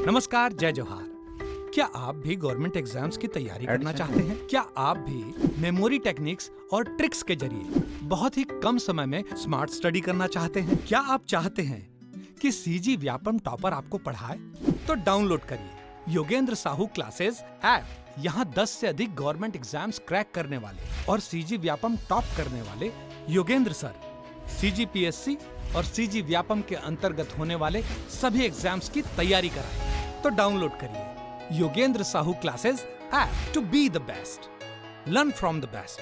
नमस्कार, जय जोहार। क्या आप भी गवर्नमेंट एग्जाम्स की तैयारी करना चाहते हैं? क्या आप भी मेमोरी टेक्निक्स और ट्रिक्स के जरिए बहुत ही कम समय में स्मार्ट स्टडी करना चाहते हैं? क्या आप चाहते हैं कि सीजी व्यापम टॉपर आपको पढ़ाए? तो डाउनलोड करिए योगेंद्र साहू क्लासेस ऐप। यहाँ 10 से अधिक गवर्नमेंट एग्जाम्स क्रैक करने वाले और सीजी व्यापम टॉप करने वाले योगेंद्र सर सीजीपीएससी और सीजी व्यापम के अंतर्गत होने वाले सभी एग्जाम्स की तैयारी कराएं। तो डाउनलोड करिए Yogendra Sahu classes app to be the best, learn from the best.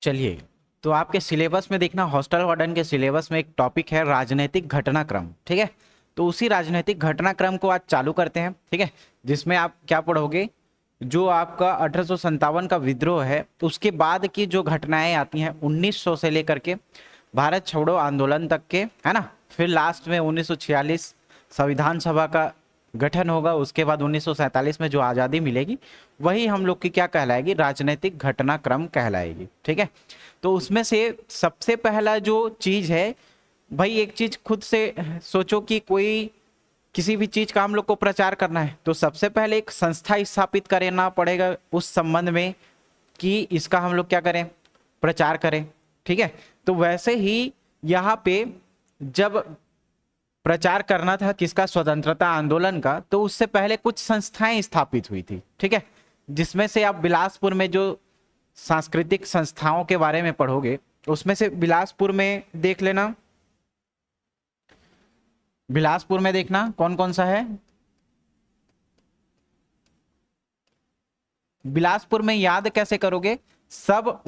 चलिए, तो आपके सिलेबस में देखना, हॉस्टल वार्डन के सिलेबस में एक टॉपिक है राजनीतिक घटनाक्रम। ठीक है, तो उसी राजनीतिक घटनाक्रम को आज चालू करते हैं। ठीक है, जिसमें आप क्या पढ़ोगे, जो आपका 1857 का विद्रोह है उसके बाद की जो घटनाएं आती हैं 1900 से लेकर के भारत छोड़ो आंदोलन तक के, है ना। फिर लास्ट में 1946 संविधान सभा का गठन होगा, उसके बाद 1947 में जो आज़ादी मिलेगी वही हम लोग की क्या कहलाएगी, राजनीतिक घटनाक्रम कहलाएगी। ठीक है, तो उसमें से सबसे पहला जो चीज़ है भाई, एक चीज़ खुद से सोचो कि कोई किसी भी चीज़ का हम लोग को प्रचार करना है तो सबसे पहले एक संस्था स्थापित करना पड़ेगा उस संबंध में कि इसका हम लोग क्या करें, प्रचार करें। ठीक है, तो वैसे ही यहाँ पे जब प्रचार करना था किसका, स्वतंत्रता आंदोलन का, तो उससे पहले कुछ संस्थाएं स्थापित हुई थी। ठीक है, जिसमें से आप बिलासपुर में जो सांस्कृतिक संस्थाओं के बारे में पढ़ोगे उसमें से बिलासपुर में देख लेना, बिलासपुर में देखना कौन कौन सा है। बिलासपुर में याद कैसे करोगे, सब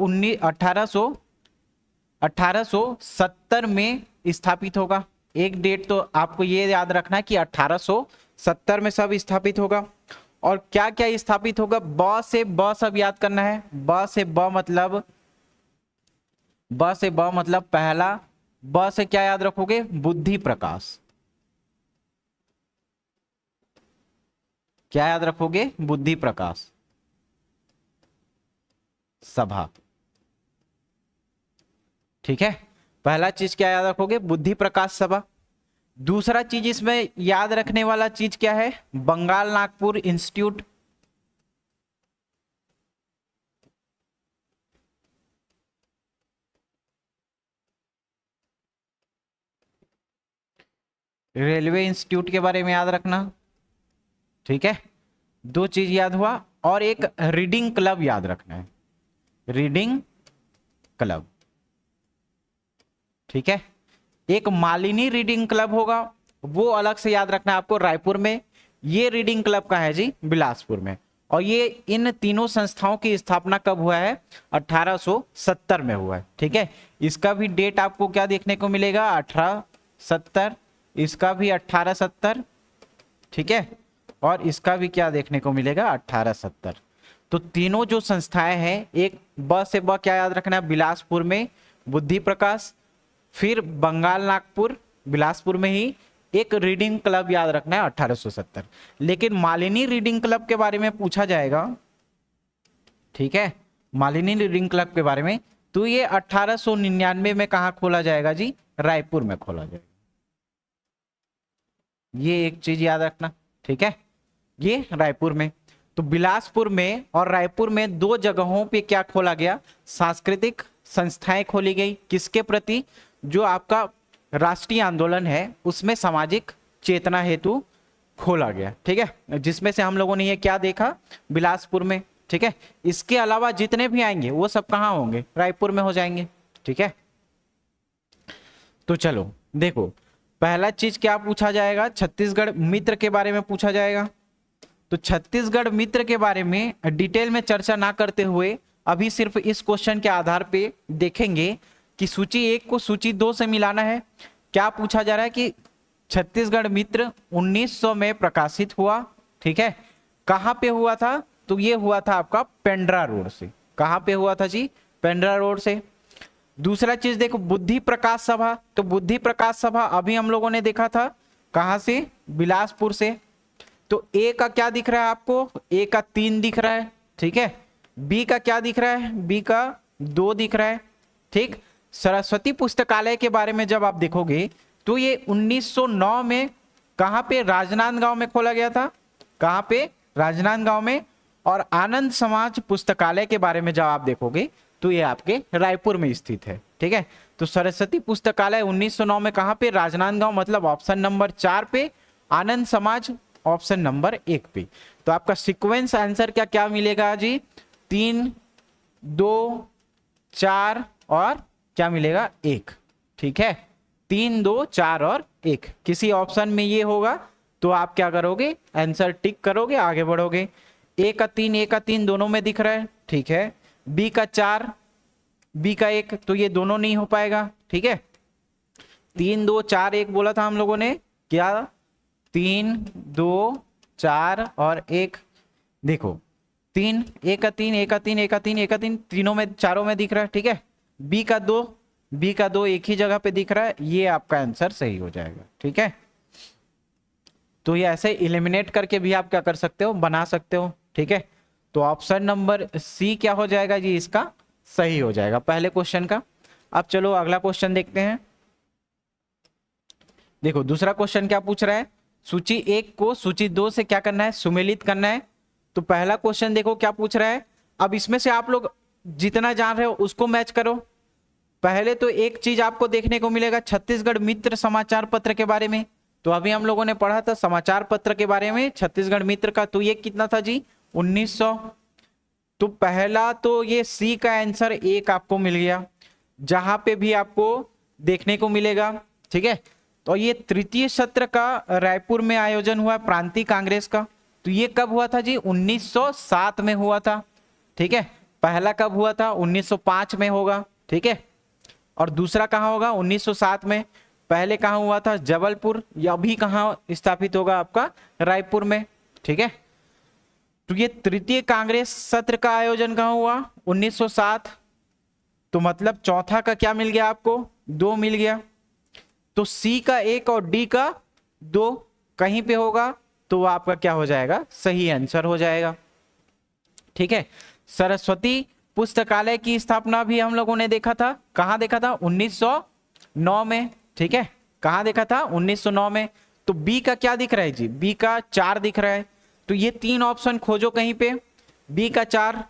1870 में स्थापित होगा। एक डेट तो आपको ये याद रखना है कि 1870 में सब स्थापित होगा। और क्या क्या स्थापित होगा, ब से ब सब याद करना है। ब से ब मतलब पहला, ब से क्या याद रखोगे, बुद्धि प्रकाश। क्या याद रखोगे, बुद्धि प्रकाश सभा। ठीक है, पहला चीज क्या याद रखोगे, बुद्धि प्रकाश सभा। दूसरा चीज इसमें याद रखने वाला चीज क्या है, Bengal Nagpur institute. Railway institute के बारे में याद रखना। ठीक है, दो चीज याद हुआ। और एक रीडिंग क्लब याद रखना है, रीडिंग क्लब। ठीक है, एक मालिनी रीडिंग क्लब होगा, वो अलग से याद रखना है आपको, रायपुर में। ये रीडिंग क्लब का है जी बिलासपुर में। और ये इन तीनों संस्थाओं की स्थापना कब हुआ है, 1870 में हुआ है। ठीक है, इसका भी डेट आपको क्या देखने को मिलेगा, 1870, इसका भी 1870। ठीक है, और इसका भी क्या देखने को मिलेगा, 1870। तो तीनों जो संस्थाएं हैं, एक ब से ब क्या याद रखना है, बिलासपुर में बुद्धि प्रकाश, फिर बंगाल नागपुर बिलासपुर में ही एक रीडिंग क्लब याद रखना है 1870। लेकिन मालिनी रीडिंग क्लब के बारे में पूछा जाएगा, ठीक है, मालिनी रीडिंग क्लब के बारे में, तो ये 1899 में कहा खोला जाएगा जी, रायपुर में खोला जाएगा। ये एक चीज याद रखना। ठीक है, ये रायपुर में। तो बिलासपुर में और रायपुर में दो जगहों पे क्या खोला गया, सांस्कृतिक संस्थाएं खोली गई। किसके प्रति, जो आपका राष्ट्रीय आंदोलन है उसमें सामाजिक चेतना हेतु खोला गया। ठीक है, जिसमें से हम लोगों ने ये क्या देखा, बिलासपुर में। ठीक है, इसके अलावा जितने भी आएंगे वो सब कहाँ होंगे, रायपुर में हो जाएंगे। ठीक है, तो चलो देखो, पहला चीज क्या पूछा जाएगा, छत्तीसगढ़ मित्र के बारे में पूछा जाएगा। तो छत्तीसगढ़ मित्र के बारे में डिटेल में चर्चा ना करते हुए अभी सिर्फ इस क्वेश्चन के आधार पे देखेंगे कि सूची 1 को सूची 2 से मिलाना है। क्या पूछा जा रहा है कि छत्तीसगढ़ मित्र 1900 में प्रकाशित हुआ। ठीक है, कहां पे हुआ था, तो ये हुआ था आपका पेंड्रा रोड से। कहां पे हुआ था जी, पेंड्रा रोड से। दूसरा चीज देखो, बुद्धि प्रकाश सभा, तो बुद्धि प्रकाश सभा अभी हम लोगों ने देखा था कहां से, बिलासपुर से। तो ए का क्या दिख रहा है आपको, ए का 3 दिख रहा है। ठीक है, बी का क्या दिख रहा है, बी का 2 दिख रहा है। ठीक, सरस्वती पुस्तकालय के बारे में जब आप देखोगे तो ये 1909 में कहां पे, राजनांदगांव में खोला गया था। कहां पे, राजनांदगांव में। और आनंद समाज पुस्तकालय के बारे में जब आप देखोगे तो ये आपके रायपुर में स्थित है। ठीक है, तो सरस्वती पुस्तकालय 1909 में कहां पे, राजनांदगांव, मतलब ऑप्शन नंबर 4 पे। आनंद समाज ऑप्शन नंबर 1 पे। तो आपका सीक्वेंस आंसर क्या क्या मिलेगा जी, 3, 2, 4 और क्या मिलेगा, 1। ठीक है, 3, 2, 4 और 1 किसी ऑप्शन में ये होगा तो आप क्या करोगे, आंसर टिक करोगे, आगे बढ़ोगे। ए का 3 दोनों में दिख रहा है। ठीक है, बी का 4, बी का 1, तो ये दोनों नहीं हो पाएगा। ठीक है, 3, 2, 4, 1 बोला था हम लोगों ने, क्या 3, 2, 4 और 1। देखो 3, ए का 3, ए का 3, ए का 3, ए का 3, तीनों में, चारों में दिख रहा है। ठीक है, बी का 2, बी का 2 एक ही जगह पे दिख रहा है, ये आपका आंसर सही हो जाएगा। ठीक है, तो ये ऐसे इलिमिनेट करके भी आप क्या कर सकते हो, बना सकते हो। ठीक है, तो ऑप्शन नंबर सी क्या हो जाएगा जी, इसका सही हो जाएगा पहले क्वेश्चन का। अब चलो अगला क्वेश्चन देखते हैं। देखो दूसरा क्वेश्चन क्या पूछ रहा है, सूची 1 को सूची 2 से क्या करना है, सुमेलित करना है। तो पहला क्वेश्चन देखो क्या पूछ रहा है। अब इसमें से आप लोग जितना जान रहे हो उसको मैच करो। पहले तो एक चीज आपको देखने को मिलेगा छत्तीसगढ़ मित्र समाचार पत्र के बारे में। तो अभी हम लोगों ने पढ़ा था समाचार पत्र के बारे में छत्तीसगढ़ मित्र का, तो ये कितना था जी, 1900। तो पहला तो ये सी का आंसर 1 आपको मिल गया, जहां पे भी आपको देखने को मिलेगा। ठीक है, तो ये तृतीय सत्र का रायपुर में आयोजन हुआ प्रांतीय कांग्रेस का। तो ये कब हुआ था जी, 1907 में हुआ था। ठीक है, पहला कब हुआ था, 1905 में होगा। ठीक है, और दूसरा कहां होगा, 1907 में। पहले कहां हुआ था, जबलपुर, या अभी कहां स्थापित होगा आपका, रायपुर में। ठीक है, तो ये तृतीय कांग्रेस सत्र का आयोजन कहां हुआ, 1907। तो मतलब चौथा का क्या मिल गया आपको, 2 मिल गया। तो सी का 1 और डी का 2 कहीं पे होगा तो वो आपका क्या हो जाएगा, सही आंसर हो जाएगा। ठीक है, सरस्वती पुस्तकालय की स्थापना भी हम लोगों ने देखा था, कहां देखा था, 1909 में। ठीक है, कहां देखा था, 1909 में। तो बी का क्या दिख रहा है जी, बी का 4 दिख रहा है। तो ये 3 ऑप्शन खोजो कहीं पे, बी का 4,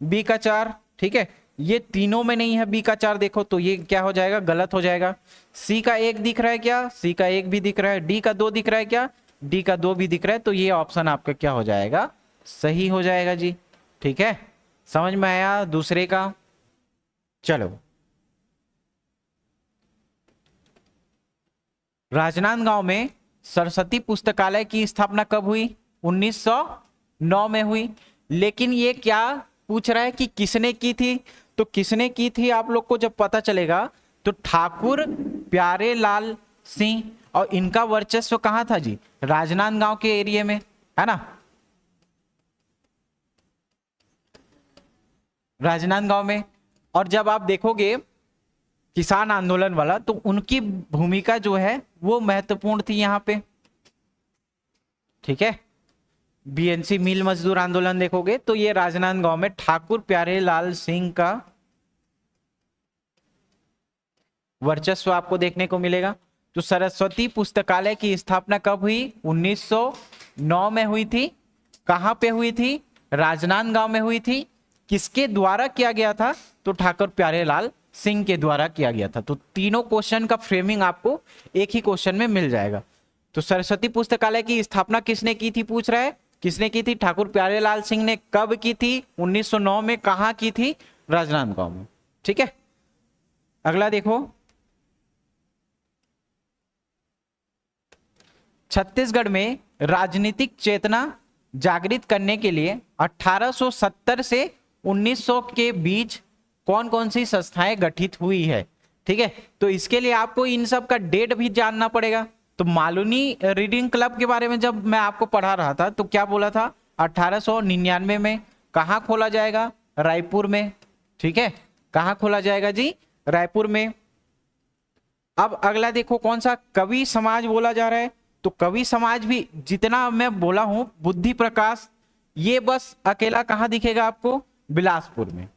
बी का 4। ठीक है, ये तीनों में नहीं है बी का 4, देखो तो ये क्या हो जाएगा, गलत हो जाएगा। सी का 1 दिख रहा है क्या, सी का 1 भी दिख रहा है। डी का 2 दिख रहा है क्या, डी का 2 भी दिख रहा है। तो ये ऑप्शन आपका क्या हो जाएगा, सही हो जाएगा जी। ठीक है, समझ में आया दूसरे का। चलो राजनांदगांव में सरस्वती पुस्तकालय की स्थापना कब हुई, 1909 में हुई। लेकिन ये क्या पूछ रहा है कि किसने की थी, तो किसने की थी आप लोग को जब पता चलेगा तो ठाकुर प्यारे लाल सिंह। और इनका वर्चस्व कहां था जी, राजनांदगांव के एरिया में, है ना, राजनांदगांव में। और जब आप देखोगे किसान आंदोलन वाला तो उनकी भूमिका जो है वो महत्वपूर्ण थी यहां पे। ठीक है, बीएनसी मिल मजदूर आंदोलन देखोगे तो ये राजनांदगांव में ठाकुर प्यारे लाल सिंह का वर्चस्व आपको देखने को मिलेगा। तो सरस्वती पुस्तकालय की स्थापना कब हुई, 1909 में हुई थी। कहां पे हुई थी, राजनांदगांव में हुई थी। किसके द्वारा किया गया था, तो ठाकुर प्यारे लाल सिंह के द्वारा किया गया था। तो तीनों क्वेश्चन का फ्रेमिंग आपको एक ही क्वेश्चन में मिल जाएगा। तो सरस्वती पुस्तकालय की स्थापना किसने की थी पूछ रहा है, किसने की थी, ठाकुर प्यारे लाल सिंह ने। कब की थी, 1909 में। कहां की थी, राजनांदगांव में। ठीक है, अगला देखो, छत्तीसगढ़ में राजनीतिक चेतना जागृत करने के लिए 1870 से 1900 के बीच कौन कौन सी संस्थाएं गठित हुई है। ठीक है, तो इसके लिए आपको इन सब का डेट भी जानना पड़ेगा। तो मालूनी रीडिंग क्लब के बारे में जब मैं आपको पढ़ा रहा था तो क्या बोला था, 1899 में। कहां खोला जाएगा, रायपुर में। ठीक है, कहां खोला जाएगा जी, रायपुर में। अब अगला देखो कौन सा, कवि समाज बोला जा रहा है। तो कवि समाज भी जितना मैं बोला हूं, बुद्धि प्रकाश, ये बस अकेला कहां दिखेगा आपको, बिलासपुर में।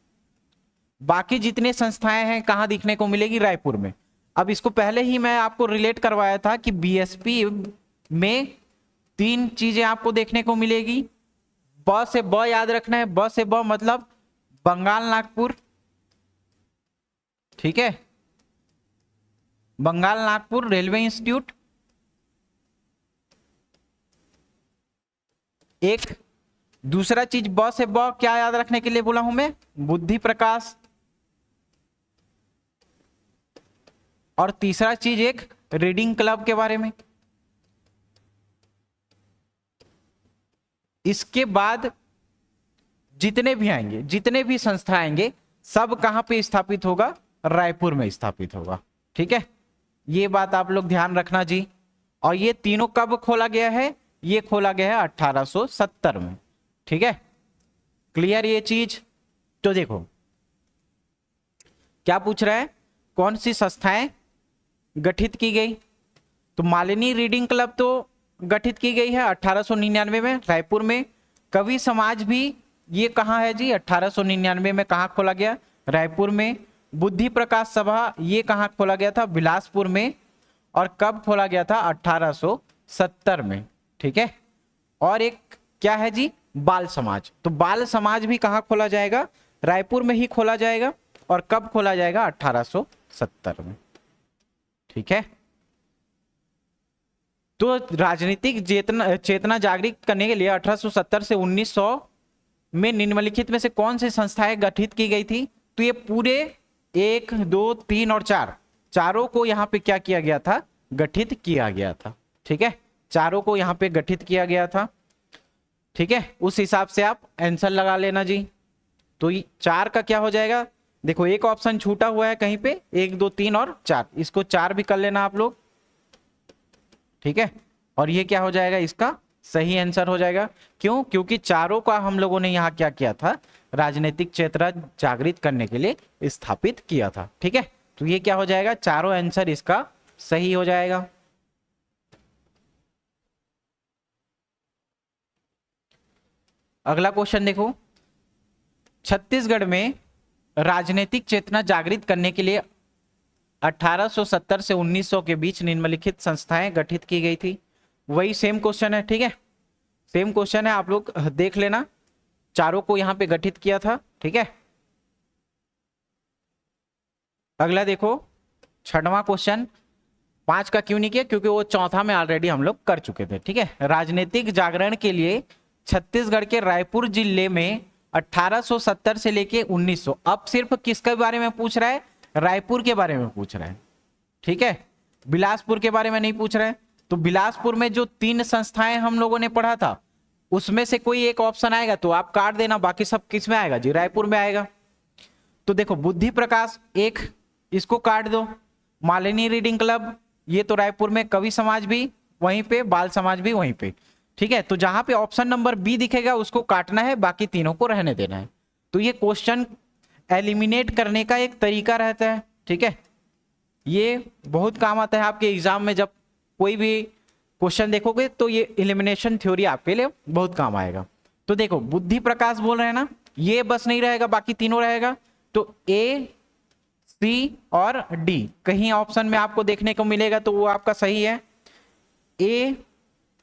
बाकी जितने संस्थाएं हैं कहाँ दिखने को मिलेगी, रायपुर में। अब इसको पहले ही मैं आपको रिलेट करवाया था कि बीएसपी में 3 चीजें आपको देखने को मिलेगी। ब से ब याद रखना है, ब से ब मतलब बंगाल नागपुर, ठीक है, बंगाल नागपुर रेलवे इंस्टीट्यूट। एक दूसरा चीज ब से ब क्या याद रखने के लिए बोला हूं मैं, बुद्धि प्रकाश। और तीसरा चीज एक रीडिंग क्लब के बारे में। इसके बाद जितने भी आएंगे, जितने भी संस्था आएंगे, सब कहां पे स्थापित होगा, रायपुर में स्थापित होगा। ठीक है, ये बात आप लोग ध्यान रखना जी। और ये तीनों कब खोला गया है, ये खोला गया है 1870 में। ठीक है, क्लियर ये चीज। तो देखो क्या पूछ रहा है, कौन सी संस्थाएं गठित की गई। तो मालिनी रीडिंग क्लब तो गठित की गई है 1899 में रायपुर में। कवि समाज भी ये कहाँ है जी, 1899 में कहाँ खोला गया, रायपुर में। बुद्धि प्रकाश सभा ये कहाँ खोला गया था, बिलासपुर में। और कब खोला गया था, 1870 में। ठीक है, और एक क्या है जी, बाल समाज। तो बाल समाज भी कहाँ खोला जाएगा, रायपुर में ही खोला जाएगा। और कब खोला जाएगा, 1870 में। ठीक है, तो राजनीतिक चेतना जागृत करने के लिए 1870 से 1900 में निम्नलिखित में से कौन सी संस्थाएं गठित की गई थी। तो ये पूरे 1, 2, 3 और 4 चारों को यहाँ पे क्या किया गया था, गठित किया गया था। ठीक है, चारों को यहाँ पे गठित किया गया था। ठीक है, उस हिसाब से आप आंसर लगा लेना जी। तो 4 का क्या हो जाएगा, देखो एक ऑप्शन छूटा हुआ है कहीं पे, 1, 2, 3 और 4, इसको 4 भी कर लेना आप लोग। ठीक है, और ये क्या हो जाएगा, इसका सही आंसर हो जाएगा। क्यों, क्योंकि चारों का हम लोगों ने यहाँ क्या किया था, राजनीतिक चेतना जागृत करने के लिए स्थापित किया था। ठीक है, तो ये क्या हो जाएगा, चारों आंसर इसका सही हो जाएगा। अगला क्वेश्चन देखो, छत्तीसगढ़ में राजनीतिक चेतना जागृत करने के लिए 1870 से 1900 के बीच निम्नलिखित संस्थाएं गठित की गई थी। वही सेम क्वेश्चन है। ठीक है, सेम क्वेश्चन है, आप लोग देख लेना, चारों को यहां पे गठित किया था। ठीक है, अगला देखो 6वां क्वेश्चन, 5 का क्यों नहीं किया, क्योंकि वो चौथा में ऑलरेडी हम लोग कर चुके थे। ठीक है, राजनीतिक जागरण के लिए छत्तीसगढ़ के रायपुर जिले में 1870 से लेके 1900, अब सिर्फ किसके बारे में पूछ रहा है, रायपुर के बारे में पूछ रहा है। ठीक है, बिलासपुर के बारे में नहीं पूछ रहा है। तो बिलासपुर में जो 3 संस्थाएं हम लोगों ने पढ़ा था, उसमें से कोई एक ऑप्शन आएगा तो आप काट देना, बाकी सब किस में आएगा जी, रायपुर में आएगा। तो देखो बुद्धि प्रकाश एक, इसको काट दो। मालिनी रीडिंग क्लब ये तो रायपुर में, कवि समाज भी वहीं पे, बाल समाज भी वहीं पे। ठीक है, तो जहां पे ऑप्शन नंबर बी दिखेगा उसको काटना है, बाकी तीनों को रहने देना है। तो ये क्वेश्चन एलिमिनेट करने का एक तरीका रहता है। ठीक है, ये बहुत काम आता है आपके एग्जाम में, जब कोई भी क्वेश्चन देखोगे तो ये एलिमिनेशन थ्योरी आपके लिए बहुत काम आएगा। तो देखो बुद्धि प्रकाश बोल रहे हैं ना, ये बस नहीं रहेगा, बाकी तीनों रहेगा। तो ए, सी और डी कहीं ऑप्शन में आपको देखने को मिलेगा तो वो आपका सही है। ए,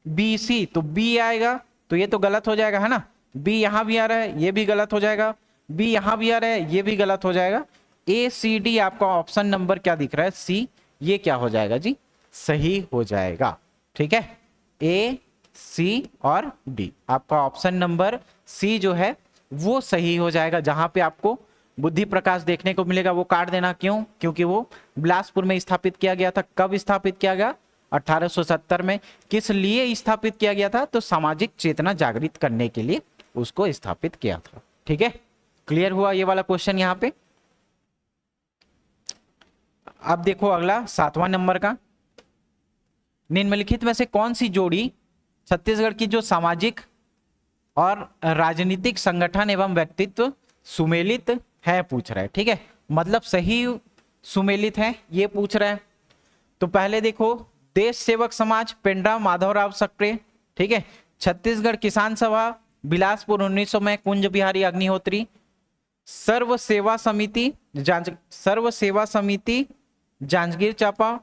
बी, सी, तो बी आएगा, तो ये तो गलत हो जाएगा है ना। बी यहां भी आ रहा है, ये भी गलत हो जाएगा। बी यहां भी आ रहा है, ये भी गलत हो जाएगा। ए, सी, डी आपका ऑप्शन नंबर क्या दिख रहा है, सी, ये क्या हो जाएगा जी, सही हो जाएगा। ठीक है, ए, सी और डी आपका ऑप्शन नंबर सी जो है वो सही हो जाएगा। जहां पे आपको बुद्धि प्रकाश देखने को मिलेगा वो काट देना। क्यों, क्योंकि वो बिलासपुर में स्थापित किया गया था। कब स्थापित किया गया, 1870 में। किस लिए स्थापित किया गया था, तो सामाजिक चेतना जागृत करने के लिए उसको स्थापित किया था। ठीक है, क्लियर हुआ ये वाला क्वेश्चन यहाँ पे। अब देखो अगला 7वां नंबर का, निम्नलिखित में से कौन सी जोड़ी छत्तीसगढ़ की जो सामाजिक और राजनीतिक संगठन एवं व्यक्तित्व सुमेलित है, पूछ रहा है। ठीक है, मतलब सही सुमेलित है ये पूछ रहा है। तो पहले देखो देश सेवक समाज, पेंड्रा माधवराव सक्रे। ठीक है, छत्तीसगढ़ किसान सभा, बिलासपुर 1900 में कुंज बिहारी अग्निहोत्री। सर्व सेवा समिति जांजगीर चांपा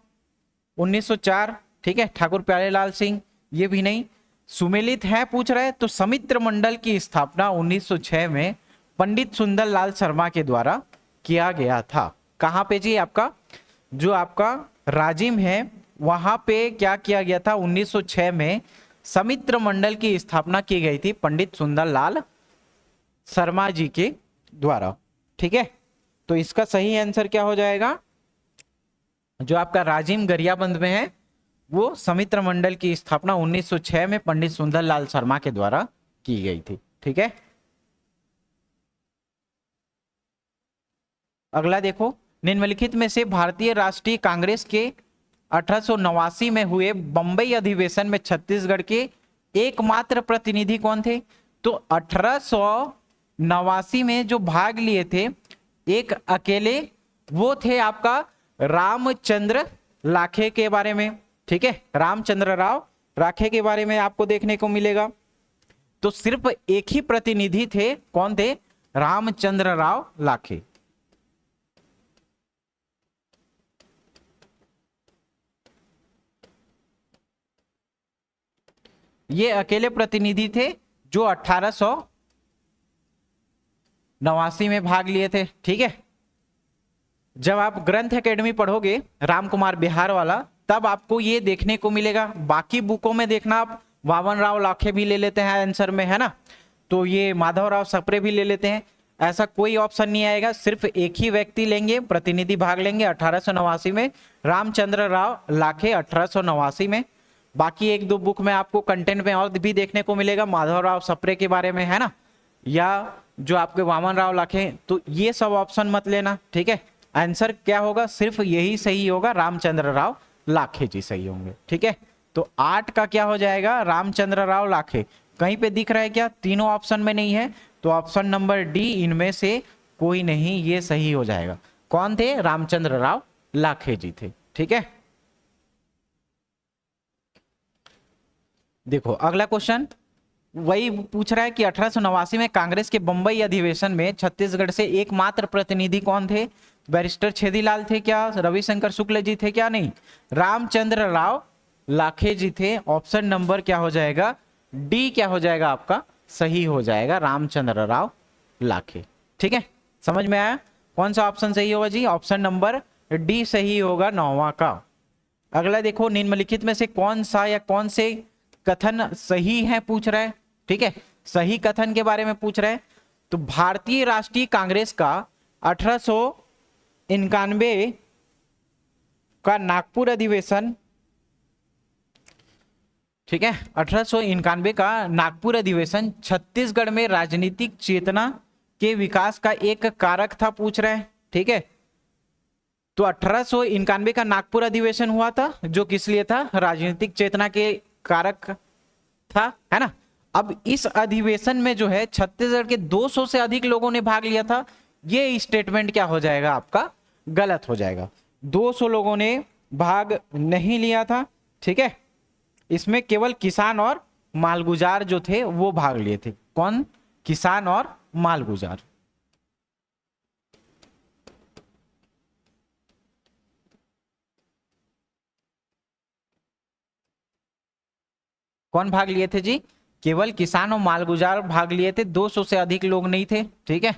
1904, ठीक है, ठाकुर प्यारेलाल सिंह, ये भी नहीं। सुमेलित है पूछ रहे, तो समित्र मंडल की स्थापना 1906 में पंडित सुंदरलाल शर्मा के द्वारा किया गया था। कहाँ पे जी? आपका जो आपका राजिम है वहां पे क्या किया गया था? 1906 में समित्र मंडल की स्थापना की गई थी पंडित सुंदरलाल शर्मा जी के द्वारा, ठीक है। तो इसका सही आंसर क्या हो जाएगा? जो आपका राजिम गरियाबंद में है वो समित्र मंडल की स्थापना 1906 में पंडित सुंदरलाल शर्मा के द्वारा की गई थी, ठीक है। अगला देखो, निम्नलिखित में से भारतीय राष्ट्रीय कांग्रेस के 1889 में हुए बंबई अधिवेशन में छत्तीसगढ़ के एकमात्र प्रतिनिधि कौन थे? तो 1889 में जो भाग लिए थे एक अकेले, वो थे आपका रामचंद्र लाखे के बारे में, ठीक है, रामचंद्र राव लाखे के बारे में आपको देखने को मिलेगा। तो सिर्फ एक ही प्रतिनिधि थे, कौन थे? रामचंद्र राव लाखे। ये अकेले प्रतिनिधि थे जो 1889 में भाग लिए थे, ठीक है। जब आप ग्रंथ एकेडमी पढ़ोगे रामकुमार बिहार वाला, तब आपको ये देखने को मिलेगा। बाकी बुकों में देखना आप वामन राव लाखे भी ले लेते हैं आंसर में, है ना, तो ये माधवराव सप्रे भी ले लेते हैं, ऐसा कोई ऑप्शन नहीं आएगा। सिर्फ एक ही व्यक्ति लेंगे, प्रतिनिधि भाग लेंगे 1889 में, रामचंद्र राव लाखे 1889 में। बाकी एक दो बुक में आपको कंटेंट में और भी देखने को मिलेगा माधवराव सप्रे के बारे में, है ना, या जो आपके वामन राव लाखे। तो ये सब ऑप्शन मत लेना, ठीक है। आंसर क्या होगा? सिर्फ यही सही होगा, रामचंद्र राव लाखे जी सही होंगे, ठीक है। तो 8 का क्या हो जाएगा? रामचंद्र राव लाखे। कहीं पे दिख रहा है क्या? तीनों ऑप्शन में नहीं है, तो ऑप्शन नंबर डी इनमें से कोई नहीं, ये सही हो जाएगा। कौन थे? रामचंद्र राव लाखे जी थे, ठीक है। देखो अगला क्वेश्चन वही पूछ रहा है कि 1889 में कांग्रेस के बंबई अधिवेशन में छत्तीसगढ़ से एकमात्र प्रतिनिधि कौन थे? बैरिस्टर छेदीलाल थे क्या? रविशंकर शुक्ल जी थे क्या? नहीं, रामचंद्र राव लाखे जी थे। ऑप्शन नंबर क्या हो जाएगा? डी क्या हो जाएगा आपका? सही हो जाएगा, रामचंद्र राव लाखे, ठीक है। समझ में आया? कौन सा ऑप्शन सही होगा जी? ऑप्शन नंबर डी सही होगा, 9वां का। अगला देखो, निम्नलिखित में से कौन सा या कौन से कथन सही है पूछ रहा है, ठीक है। सही कथन के बारे में पूछ रहा है। तो भारतीय राष्ट्रीय कांग्रेस का 1891 का नागपुर अधिवेशन, ठीक है, 1891 का नागपुर अधिवेशन छत्तीसगढ़ में राजनीतिक चेतना के विकास का एक कारक था पूछ रहे हैं, ठीक है। तो 1891 का नागपुर अधिवेशन हुआ था जो किस लिए था? राजनीतिक चेतना के कारक था, है ना। अब इस अधिवेशन में जो है छत्तीसगढ़ के 200 से अधिक लोगों ने भाग लिया था। ये स्टेटमेंट क्या हो जाएगा आपका? गलत हो जाएगा। 200 लोगों ने भाग नहीं लिया था, ठीक है। इसमें केवल किसान और मालगुजार जो थे वो भाग लिए थे। कौन? किसान और मालगुजार। कौन भाग लिए थे जी? केवल किसान और मालगुजार भाग लिए थे, 200 से अधिक लोग नहीं थे, ठीक है।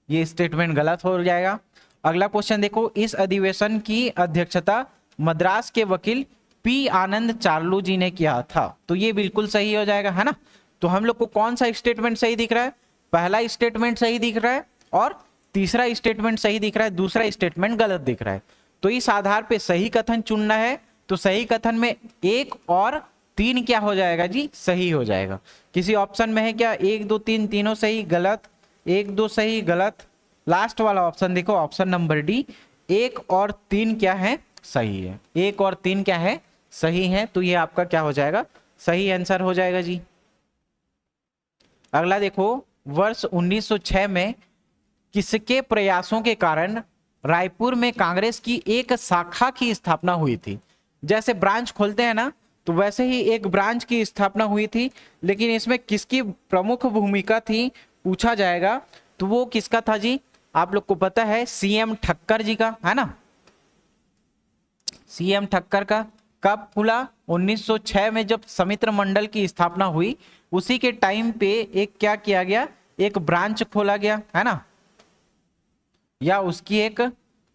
ये स्टेटमेंट गलत हो जाएगा। अगला क्वेश्चन देखो, इस अधिवेशन की अध्यक्षता मद्रास के वकील पी आनंद चार्लू जी ने किया था। तो ये बिल्कुल सही हो जाएगा, है ना। तो हम लोग को कौन सा स्टेटमेंट सही दिख रहा है? पहला स्टेटमेंट सही दिख रहा है और तीसरा स्टेटमेंट सही दिख रहा है, दूसरा स्टेटमेंट गलत दिख रहा है। तो इस आधार पे सही कथन चुनना है। तो सही कथन में 1 और 3 क्या हो जाएगा जी? सही हो जाएगा। किसी ऑप्शन में है क्या 1 2 3 तीनों सही? गलत। 1 2 सही, गलत। लास्ट वाला ऑप्शन देखो, ऑप्शन नंबर डी, 1 और 3 क्या है? सही है। 1 और 3 क्या है? सही है। तो ये आपका क्या हो जाएगा? सही आंसर हो जाएगा जी। अगला देखो, वर्ष 1906 में किसके प्रयासों के कारण रायपुर में कांग्रेस की एक शाखा की स्थापना हुई थी? जैसे ब्रांच खोलते हैं ना, तो वैसे ही एक ब्रांच की स्थापना हुई थी, लेकिन इसमें किसकी प्रमुख भूमिका थी पूछा जाएगा। तो वो किसका था जी? आप लोग को पता है सीएम ठक्कर जी का, है ना, सीएम ठक्कर का कब खुला? 1906 में जब समित्र मंडल की स्थापना हुई, उसी के टाइम पे एक क्या किया गया, एक ब्रांच खोला गया, है ना, या उसकी एक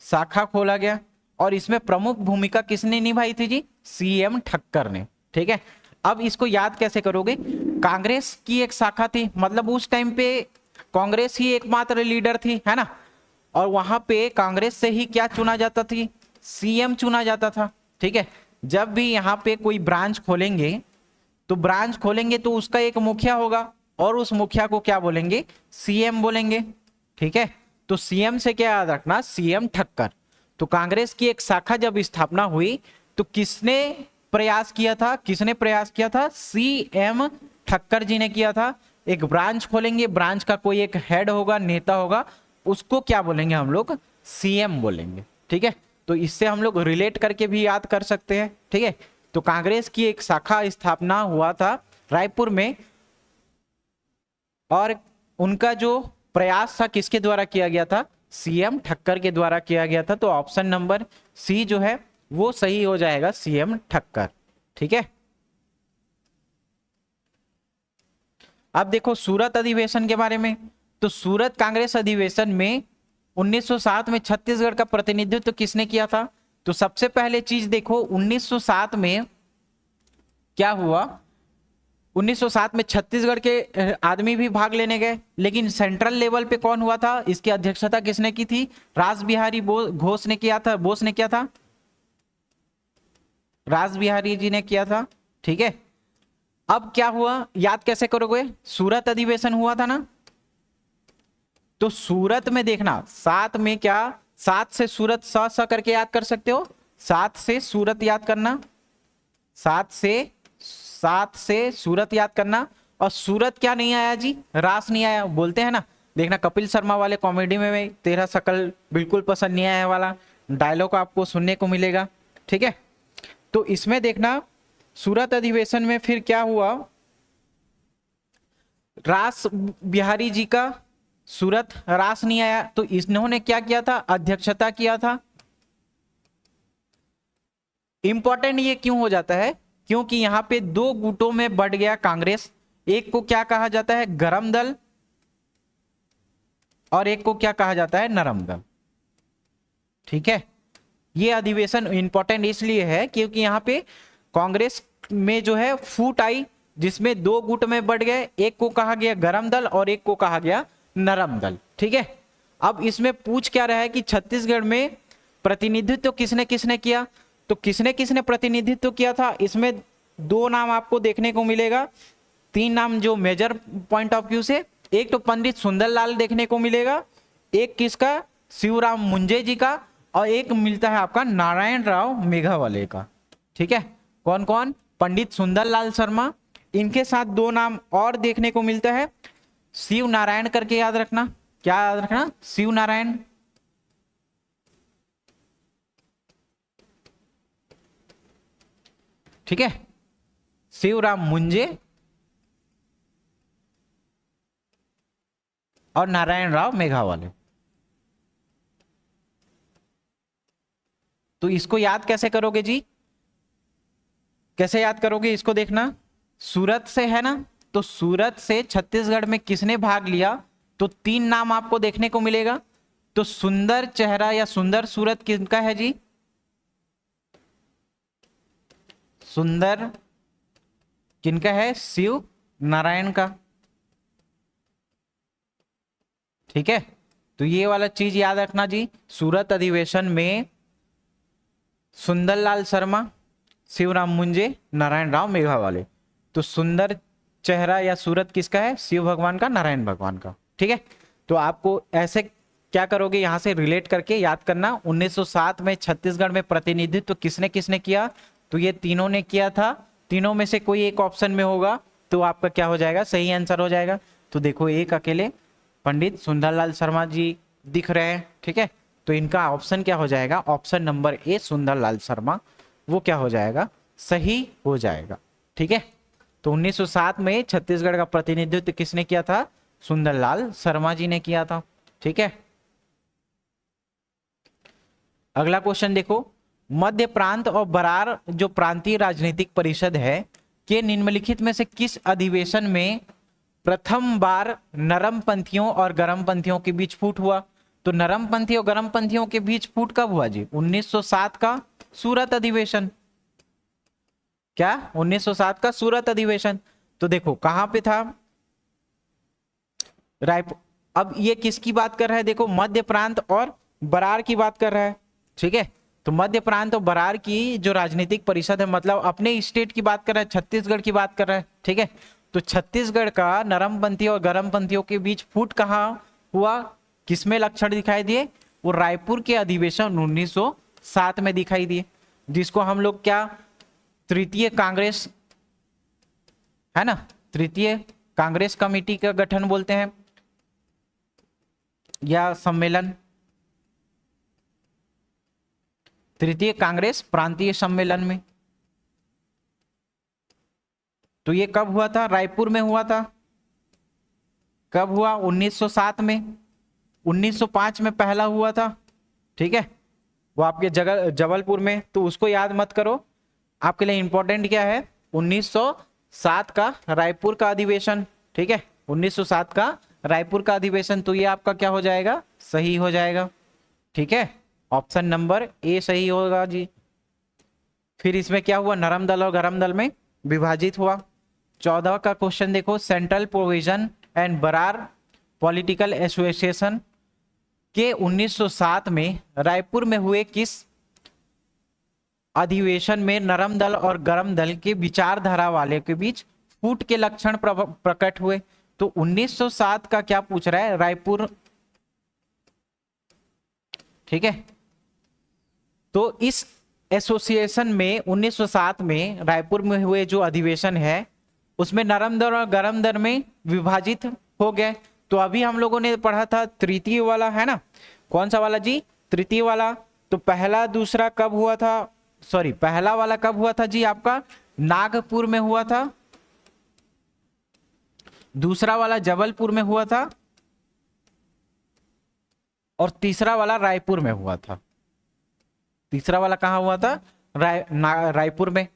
शाखा खोला गया। और इसमें प्रमुख भूमिका किसने निभाई थी जी? सीएम ठक्कर ने। ठीक है, अब इसको याद कैसे करोगे? कांग्रेस की एक शाखा थी, मतलब उस टाइम पे कांग्रेस ही एकमात्र लीडर थी, है ना, और वहां पे कांग्रेस से ही क्या चुना जाता थी? सीएम चुना जाता था। ठीक है, जब भी यहाँ पे कोई ब्रांच खोलेंगे तो उसका एक मुखिया होगा, और उस मुखिया को क्या बोलेंगे? सीएम बोलेंगे। ठीक है, तो सीएम से क्या याद रखना? सीएम ठक्कर। तो कांग्रेस की एक शाखा जब स्थापना हुई तो किसने प्रयास किया था? सीएम ठक्कर जी ने किया था। एक ब्रांच खोलेंगे, ब्रांच का कोई एक हेड होगा, नेता होगा, उसको क्या बोलेंगे हम लोग? सीएम बोलेंगे। ठीक है, तो इससे हम लोग रिलेट करके भी याद कर सकते हैं। ठीक है, तो कांग्रेस की एक शाखा स्थापना हुआ था रायपुर में, और उनका जो प्रयास था किसके द्वारा किया गया था? सीएम ठक्कर के द्वारा किया गया था। तो ऑप्शन नंबर सी जो है वो सही हो जाएगा, सीएम ठक्कर। ठीक है, अब देखो सूरत अधिवेशन के बारे में। तो सूरत कांग्रेस अधिवेशन में 1907 में छत्तीसगढ़ का प्रतिनिधित्व किसने किया था? तो सबसे पहले चीज देखो, 1907 में क्या हुआ? 1907 में छत्तीसगढ़ के आदमी भी भाग लेने गए, लेकिन सेंट्रल लेवल पे कौन हुआ था? इसकी अध्यक्षता किसने की थी? रास बिहारी घोष ने किया था, बोस ने किया था, रास बिहारी जी ने किया था। ठीक है, अब क्या हुआ, याद कैसे करोगे? सूरत अधिवेशन हुआ था ना, तो सूरत में देखना, सात में क्या, सात से सूरत स करके याद कर सकते हो, सात से सूरत याद करना, सात से सूरत याद करना। और सूरत क्या नहीं आया जी? रास नहीं आया, बोलते हैं ना, देखना कपिल शर्मा वाले कॉमेडी में तेरा शकल बिल्कुल पसंद नहीं आया वाला डायलॉग आपको सुनने को मिलेगा। ठीक है, तो इसमें देखना सूरत अधिवेशन में फिर क्या हुआ, रास बिहारी जी का सूरत रास नहीं आया, तो इन्होंने क्या किया था? अध्यक्षता किया था। इंपॉर्टेंट ये क्यों हो जाता है? क्योंकि यहां पे दो गुटों में बढ़ गया कांग्रेस। एक को क्या कहा जाता है? गरम दल, और एक को क्या कहा जाता है? नरम दल। ठीक है, ये अधिवेशन इंपॉर्टेंट इसलिए है क्योंकि यहां पे कांग्रेस में जो है फूट आई, जिसमें दो गुट में बढ़ गए, एक को कहा गया गरम दल और एक को कहा गया नरम दल। ठीक है, अब इसमें पूछ क्या रहा है कि छत्तीसगढ़ में प्रतिनिधित्व किसने किसने किया? तो किसने किसने प्रतिनिधित्व किया था? इसमें दो नाम आपको देखने को मिलेगा, तीन नाम जो मेजर पॉइंट ऑफ व्यू से, एक तो पंडित सुंदरलाल देखने को मिलेगा, एक किसका? शिवराम मुंजे जी का, और एक मिलता है आपका नारायण राव मेघावाले का। ठीक है, कौन कौन? पंडित सुंदरलाल शर्मा, इनके साथ दो नाम और देखने को मिलता है, शिव नारायण करके याद रखना। क्या याद रखना? शिव नारायण। ठीक है, शिवराम मुंजे और नारायण राव मेघावाले। तो इसको याद कैसे करोगे जी? कैसे याद करोगे इसको? देखना, सूरत से है ना, तो सूरत से छत्तीसगढ़ में किसने भाग लिया? तो तीन नाम आपको देखने को मिलेगा। तो सुंदर चेहरा या सुंदर सूरत किसका है जी? सुंदर किनका है? शिव नारायण का। ठीक है, तो ये वाला चीज याद रखना जी। सूरत अधिवेशन में सुंदरलाल शर्मा, शिवराम मुंजे, नारायण राव मेघावाले। तो सुंदर चेहरा या सूरत किसका है? शिव भगवान का, नारायण भगवान का। ठीक है, तो आपको ऐसे क्या करोगे, यहां से रिलेट करके याद करना। 1907 में छत्तीसगढ़ में प्रतिनिधित्व किसने किसने किया? तो ये तीनों ने किया था। तीनों में से कोई एक ऑप्शन में होगा तो आपका क्या हो जाएगा? सही आंसर हो जाएगा। तो देखो, एक अकेले पंडित सुंदरलाल शर्मा जी दिख रहे हैं। ठीक है, तो इनका ऑप्शन क्या हो जाएगा? Option number A Sundarlal Sharma, वो क्या हो जाएगा? सही हो जाएगा। ठीक है, तो 1907 में छत्तीसगढ़ का प्रतिनिधित्व किसने किया था? सुंदरलाल शर्मा जी ने किया था। ठीक है, अगला क्वेश्चन देखो, मध्य प्रांत और बरार जो प्रांतीय राजनीतिक परिषद है के निम्नलिखित में से किस अधिवेशन में प्रथम बार नरमपंथियों और गरमपंथियों के बीच फूट हुआ? तो नरमपंथी और गरमपंथियों के बीच फूट कब हुआ जी? 1907 का सूरत अधिवेशन। क्या? 1907 का सूरत अधिवेशन। तो देखो कहां पे था? रायपुर। अब ये किसकी बात कर रहा है? देखो मध्य प्रांत और बरार की बात कर रहा है, ठीक है। तो मध्य प्रांत और बरार की जो राजनीतिक परिषद है, मतलब अपने स्टेट की बात कर रहा है, छत्तीसगढ़ की बात कर रहा है, ठीक है। तो छत्तीसगढ़ का नरमपंथी और गरमपंथियों के बीच फूट कहाँ हुआ? किसमें लक्षण दिखाई दिए? वो रायपुर के अधिवेशन 1907 में दिखाई दिए, जिसको हम लोग क्या तृतीय कांग्रेस, है ना, तृतीय कांग्रेस कमेटी का गठन बोलते हैं या सम्मेलन, तृतीय कांग्रेस प्रांतीय सम्मेलन में। तो ये कब हुआ था? रायपुर में हुआ था। कब हुआ? 1907 में। 1905 में पहला हुआ था, ठीक है, वो आपके जबलपुर में। तो उसको याद मत करो, आपके लिए इंपॉर्टेंट क्या है? 1907 का रायपुर का अधिवेशन, ठीक है, 1907 का रायपुर का अधिवेशन। तो ये आपका क्या हो जाएगा? सही हो जाएगा, ठीक है। ऑप्शन नंबर ए सही होगा जी। फिर इसमें क्या हुआ? नरम दल और गरम दल में विभाजित हुआ। 14 का क्वेश्चन देखो, central provision and Berar political association के 1907 में रायपुर में हुए किस अधिवेशन में नरम दल और गरम दल के विचारधारा वाले के बीच फूट के लक्षण प्रकट हुए? तो 1907 का क्या पूछ रहा है? रायपुर, ठीक है। तो इस एसोसिएशन में 1907 में रायपुर में हुए जो अधिवेशन है उसमें नरम दल और गरम दल में विभाजित हो गए। तो अभी हम लोगों ने पढ़ा था तृतीय वाला, है ना, कौन सा वाला जी? तृतीय वाला। तो पहला दूसरा कब हुआ था? सॉरी, पहला वाला कब हुआ था जी? आपका नागपुर में हुआ था। दूसरा वाला जबलपुर में हुआ था और तीसरा वाला रायपुर में हुआ था। तीसरा वाला कहां हुआ था? रायपुर में।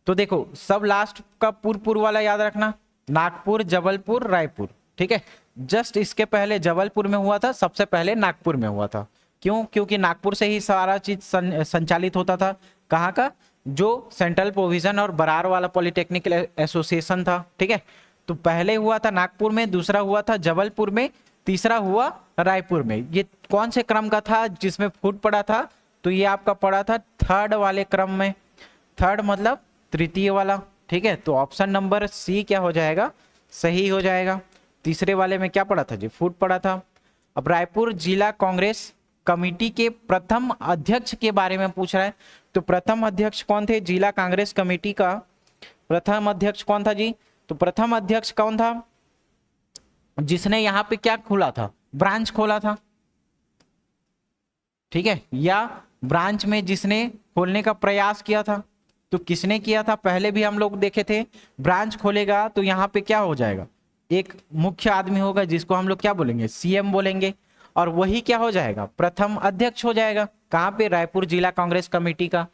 तो देखो सब लास्ट का पूर्व वाला याद रखना, नागपुर, जबलपुर, रायपुर, ठीक है। जस्ट इसके पहले जबलपुर में हुआ था, सबसे पहले नागपुर में हुआ था। क्यों? क्योंकि नागपुर से ही सारा चीज संचालित होता था। कहाँ का? जो सेंट्रल प्रोविजन और बरार वाला पॉलिटेक्निकल एसोसिएशन था, ठीक है। तो पहले हुआ था नागपुर में, दूसरा हुआ था जबलपुर में, तीसरा हुआ रायपुर में। ये कौन से क्रम का था जिसमें फूट पड़ा था? तो ये आपका पड़ा था थर्ड वाले क्रम में। थर्ड मतलब तृतीय वाला, ठीक है। तो ऑप्शन नंबर सी क्या हो जाएगा? सही हो जाएगा। तीसरे वाले में क्या पड़ा था जी? फूट पड़ा था। अब रायपुर जिला कांग्रेस कमेटी के प्रथम अध्यक्ष के बारे में पूछ रहा है। तो प्रथम अध्यक्ष कौन थे? जिला कांग्रेस कमेटी का प्रथम अध्यक्ष कौन था जी? तो प्रथम अध्यक्ष कौन था? जिसने यहाँ पे क्या खोला था? ब्रांच खोला था, ठीक है, या ब्रांच में जिसने खोलने का प्रयास किया था। तो किसने किया था? पहले भी हम लोग देखे थे, ब्रांच खोलेगा तो यहाँ पे क्या हो जाएगा? एक मुख्य आदमी होगा जिसको हम लोग क्या बोलेंगे? सीएम बोलेंगे, और वही क्या हो जाएगा? प्रथम अध्यक्ष हो जाएगा। कहाँ पे? रायपुर जिला कांग्रेस कमेटी का।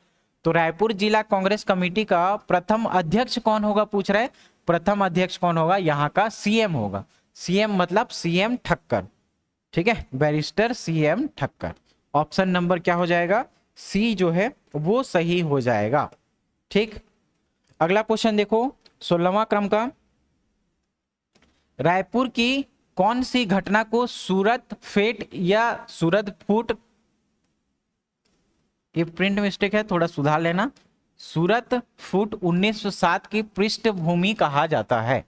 तो रायपुर जिला कांग्रेस कमेटी का प्रथम अध्यक्ष कौन होगा पूछ रहे हैं। प्रथम अध्यक्ष कौन होगा? यहाँ का सीएम होगा। सीएम मतलब सीएम ठक्कर, ठीक है, barrister CM Thakkar. Option number क्या हो जाएगा? सी जो है वो सही हो जाएगा, ठीक। अगला क्वेश्चन देखो 16वां क्रम का, रायपुर की कौन सी घटना को सूरत फेट या सूरत फूट, ये प्रिंट मिस्टेक है, थोड़ा सुधार लेना, सूरत फूट 1907 की पृष्ठभूमि कहा जाता है,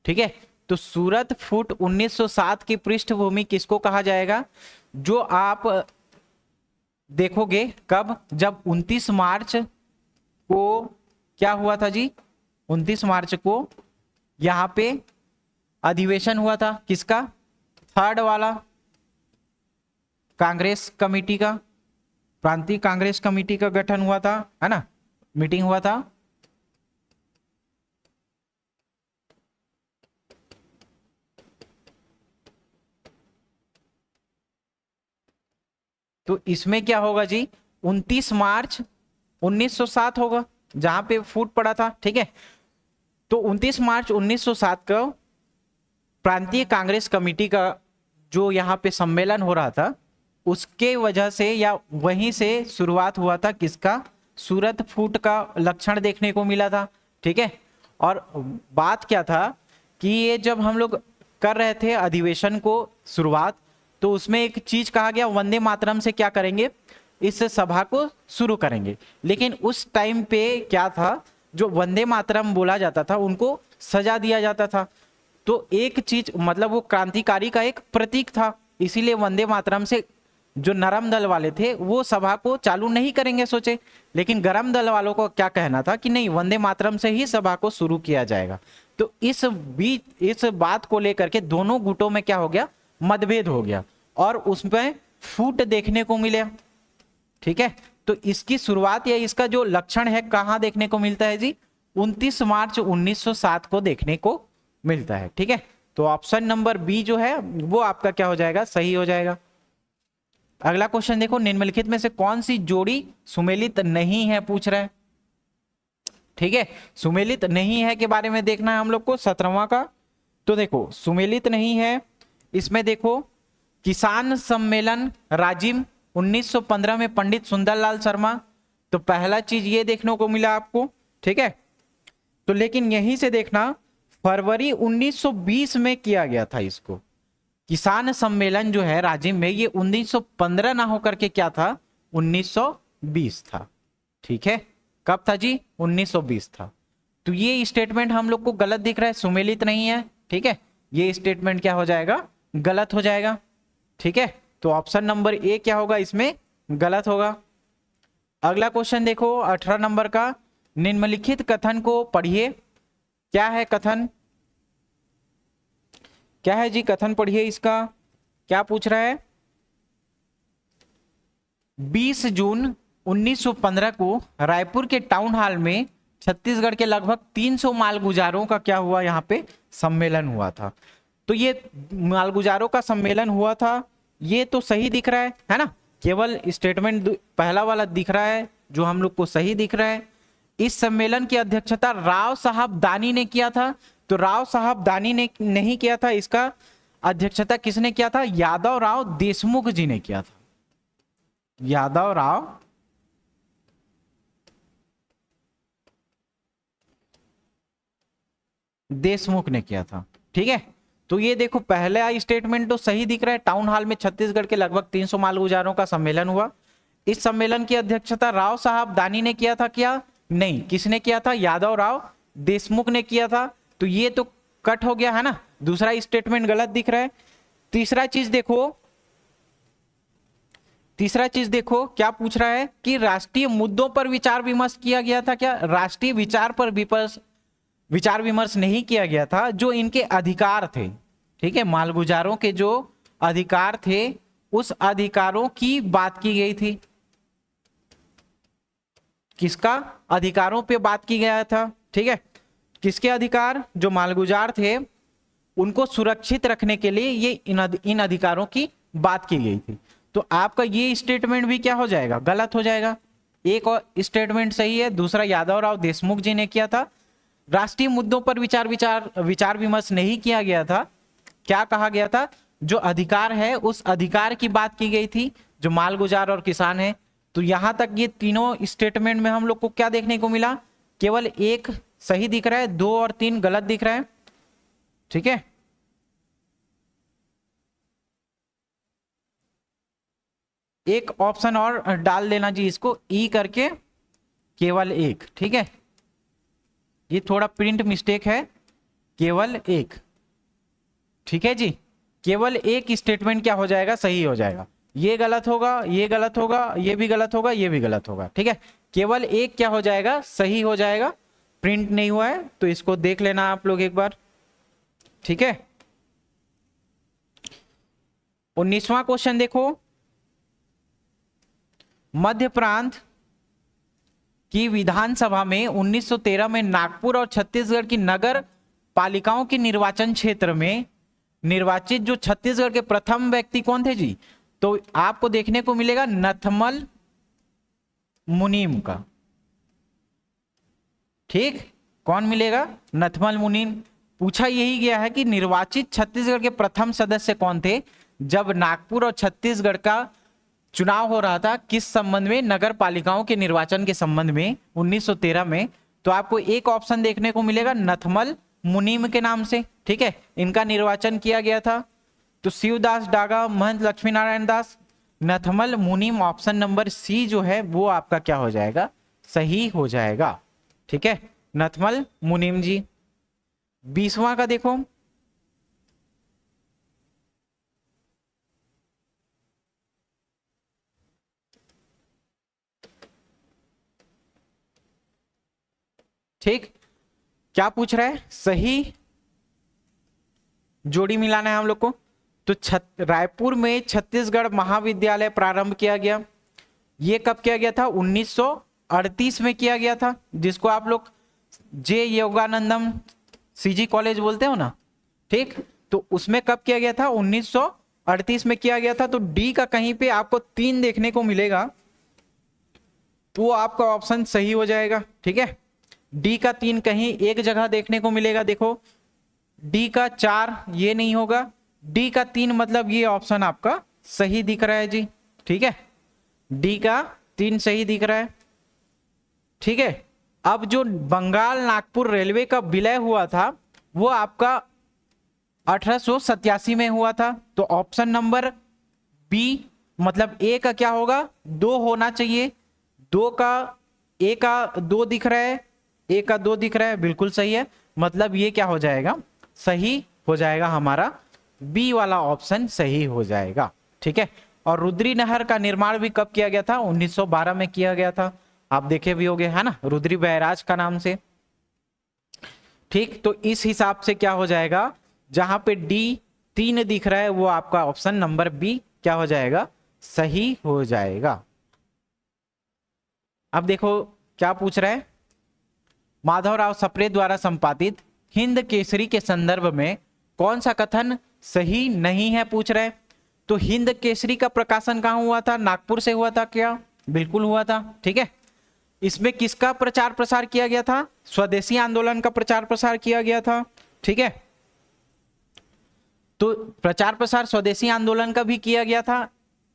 ठीक है। तो सूरत फूट 1907 की पृष्ठभूमि किसको कहा जाएगा? जो आप देखोगे कब? जब 29 मार्च को क्या हुआ था जी? 29 मार्च को यहां पे अधिवेशन हुआ था, किसका? थर्ड वाला कांग्रेस कमेटी का, प्रांतीय कांग्रेस कमेटी का गठन हुआ था, है ना, मीटिंग हुआ था। तो इसमें क्या होगा जी? 29 मार्च 1907 होगा, जहां पे फूट पड़ा था, ठीक है। तो 29 मार्च 1907 को प्रांतीय कांग्रेस कमेटी का जो यहाँ पे सम्मेलन हो रहा था, उसके वजह से या वहीं से शुरुआत हुआ था किसका, सूरत फूट का लक्षण देखने को मिला था, ठीक है। और बात क्या था कि ये जब हम लोग कर रहे थे अधिवेशन को शुरुआत, तो उसमें एक चीज कहा गया, वंदे मातरम से क्या करेंगे, इस सभा को शुरू करेंगे। लेकिन उस टाइम पे क्या था, जो वंदे मातरम बोला जाता था उनको सजा दिया जाता था। तो एक चीज मतलब वो क्रांतिकारी का एक प्रतीक था, इसीलिए वंदे मातरम से जो नरम दल वाले थे वो सभा को चालू नहीं करेंगे सोचे, लेकिन गरम दल वालों को क्या कहना था कि नहीं, वंदे मातरम से ही सभा को शुरू किया जाएगा। तो इस बात को लेकर के दोनों गुटों में क्या हो गया, मतभेद हो गया और उसमें फूट देखने को मिले, ठीक है। तो इसकी शुरुआत या इसका जो लक्षण है कहां देखने को मिलता है जी, 29 मार्च 1907 को देखने को मिलता है, ठीक है। तो ऑप्शन नंबर बी जो है वो आपका क्या हो जाएगा, सही हो जाएगा। अगला क्वेश्चन देखो, निम्नलिखित में से कौन सी जोड़ी सुमेलित नहीं है, पूछ रहा है, ठीक है। सुमेलित नहीं है के बारे में देखना है हम लोग को 17वां का। तो देखो सुमेलित नहीं है, इसमें देखो किसान सम्मेलन राजिम 1915 में पंडित सुंदरलाल शर्मा, तो पहला चीज ये देखने को मिला आपको, ठीक है। तो लेकिन यहीं से देखना फरवरी 1920 में किया गया था इसको, किसान सम्मेलन जो है राजिम में, ये 1915 ना होकर के क्या था, 1920 था, ठीक है। कब था जी, 1920 था। तो ये स्टेटमेंट हम लोग को गलत दिख रहा है, सुमेलित नहीं है, ठीक है। ये स्टेटमेंट क्या हो जाएगा, गलत हो जाएगा, ठीक है। तो ऑप्शन नंबर ए क्या होगा, इसमें गलत होगा। अगला क्वेश्चन देखो 18 नंबर का, निम्नलिखित कथन को पढ़िए। क्या है कथन, क्या है जी कथन, पढ़िए इसका। क्या पूछ रहा है, 20 जून 1915 को रायपुर के टाउन हॉल में छत्तीसगढ़ के लगभग 300 मालगुजारों का क्या हुआ, यहाँ पे सम्मेलन हुआ था। तो ये मालगुजारों का सम्मेलन हुआ था, ये तो सही दिख रहा है ना। केवल स्टेटमेंट पहला वाला दिख रहा है जो हम लोग को सही दिख रहा है। इस सम्मेलन की अध्यक्षता राव साहब दानी ने किया था, तो राव साहब दानी ने नहीं किया था, इसका अध्यक्षता किसने किया था, यादव राव देशमुख जी ने किया था, यादव राव देशमुख ने किया था, ठीक है। तो ये देखो पहला स्टेटमेंट तो सही दिख रहा है, टाउन हॉल में छत्तीसगढ़ के लगभग 300 मालगुजारों का सम्मेलन हुआ। इस सम्मेलन की अध्यक्षता राव साहब दानी ने किया था, क्या नहीं, किसने किया था, यादव राव देशमुख ने किया था। तो ये तो कट हो गया है ना, दूसरा स्टेटमेंट गलत दिख रहा है। तीसरा चीज देखो क्या पूछ रहा है कि राष्ट्रीय मुद्दों पर विचार विमर्श किया गया था, क्या राष्ट्रीय विचार पर विचार विमर्श नहीं किया गया था, जो इनके अधिकार थे, ठीक है, मालगुजारों के जो अधिकार थे उस अधिकारों की बात की गई थी। किसका, अधिकारों पे बात की गया था, ठीक है। किसके अधिकार, जो मालगुजार थे उनको सुरक्षित रखने के लिए ये इन अधिकारों की बात की गई थी। तो आपका ये स्टेटमेंट भी क्या हो जाएगा, गलत हो जाएगा। एक और स्टेटमेंट सही है, दूसरा यादव राव देशमुख जी ने किया था। राष्ट्रीय मुद्दों पर विचार विमर्श नहीं किया गया था, क्या कहा गया था, जो अधिकार है उस अधिकार की बात की गई थी, जो मालगुजार और किसान है। तो यहां तक ये तीनों स्टेटमेंट में हम लोग को क्या देखने को मिला, केवल एक सही दिख रहा है, 2 और 3 गलत दिख रहा है, ठीक है। एक ऑप्शन और डाल देना जी इसको, ई करके केवल एक, ठीक है। ये थोड़ा प्रिंट मिस्टेक है, केवल एक, ठीक है जी। केवल एक स्टेटमेंट क्या हो जाएगा, सही हो जाएगा। ये गलत होगा, ये गलत होगा, ये भी गलत होगा, ये भी गलत होगा, ठीक है। केवल एक क्या हो जाएगा, सही हो जाएगा। प्रिंट नहीं हुआ है तो इसको देख लेना आप लोग एक बार, ठीक है। 19वां क्वेश्चन देखो, मध्य प्रांत की विधानसभा में 1913 में नागपुर और छत्तीसगढ़ की नगर पालिकाओं के निर्वाचन क्षेत्र में निर्वाचित जो छत्तीसगढ़ के प्रथम व्यक्ति कौन थे जी, तो आपको देखने को मिलेगा नथमल मुनीम का। ठीक, कौन मिलेगा? नथमल मुनीम। पूछा यही गया है कि निर्वाचित छत्तीसगढ़ के प्रथम सदस्य कौन थे जब नागपुर और छत्तीसगढ़ का चुनाव हो रहा था, किस संबंध में? नगर पालिकाओं के निर्वाचन के संबंध में 1913 में। तो आपको एक ऑप्शन देखने को मिलेगा नथमल मुनीम के नाम से। ठीक है, इनका निर्वाचन किया गया था। तो शिवदास डागा, महंत लक्ष्मी नारायण दास, नथमल मुनीम, ऑप्शन नंबर सी जो है वो आपका क्या हो जाएगा? सही हो जाएगा। ठीक है, नथमल मुनीम जी। 20वां का देखो, ठीक, क्या पूछ रहा है? सही जोड़ी मिलाना है हम लोग को। तो रायपुर में छत्तीसगढ़ महाविद्यालय प्रारंभ किया गया। ये कब किया गया था? 1938 में किया गया था, जिसको आप लोग जे योगानंदम सीजी कॉलेज बोलते हो ना। ठीक, तो उसमें कब किया गया था? 1938 में किया गया था। तो डी का कहीं पे आपको 3 देखने को मिलेगा, तो आपका ऑप्शन सही हो जाएगा। ठीक है, डी का 3 कहीं एक जगह देखने को मिलेगा। देखो, डी का 4 ये नहीं होगा, डी का 3 मतलब ये ऑप्शन आपका सही दिख रहा है जी। ठीक है, डी का 3 सही दिख रहा है। ठीक है, अब जो बंगाल नागपुर रेलवे का विलय हुआ था वो आपका 1887 में हुआ था। तो ऑप्शन नंबर बी मतलब ए का क्या होगा? 2 होना चाहिए। 2 का ए का 2 दिख रहा है, ए का 2 दिख रहा है, बिल्कुल सही है। मतलब ये क्या हो जाएगा? सही हो जाएगा, हमारा बी वाला ऑप्शन सही हो जाएगा। ठीक है, और रुद्री नहर का निर्माण भी कब किया गया था? 1912 में किया गया था। आप देखे भी होंगे, है ना, रुद्री बैराज का नाम से। ठीक, तो इस हिसाब से क्या हो जाएगा? जहां पे डी 3 दिख रहा है वो आपका ऑप्शन नंबर बी क्या हो जाएगा? सही हो जाएगा। अब देखो क्या पूछ रहा है। माधवराव सप्रे द्वारा संपादित हिंद केसरी के संदर्भ में कौन सा कथन सही नहीं है, पूछ रहे हैं। तो हिंद केसरी का प्रकाशन कहां हुआ था? नागपुर से हुआ था क्या? बिल्कुल हुआ था। ठीक है, इसमें किसका प्रचार प्रसार किया गया था? स्वदेशी आंदोलन का प्रचार प्रसार किया गया था। ठीक है, तो प्रचार प्रसार स्वदेशी आंदोलन का भी किया गया था।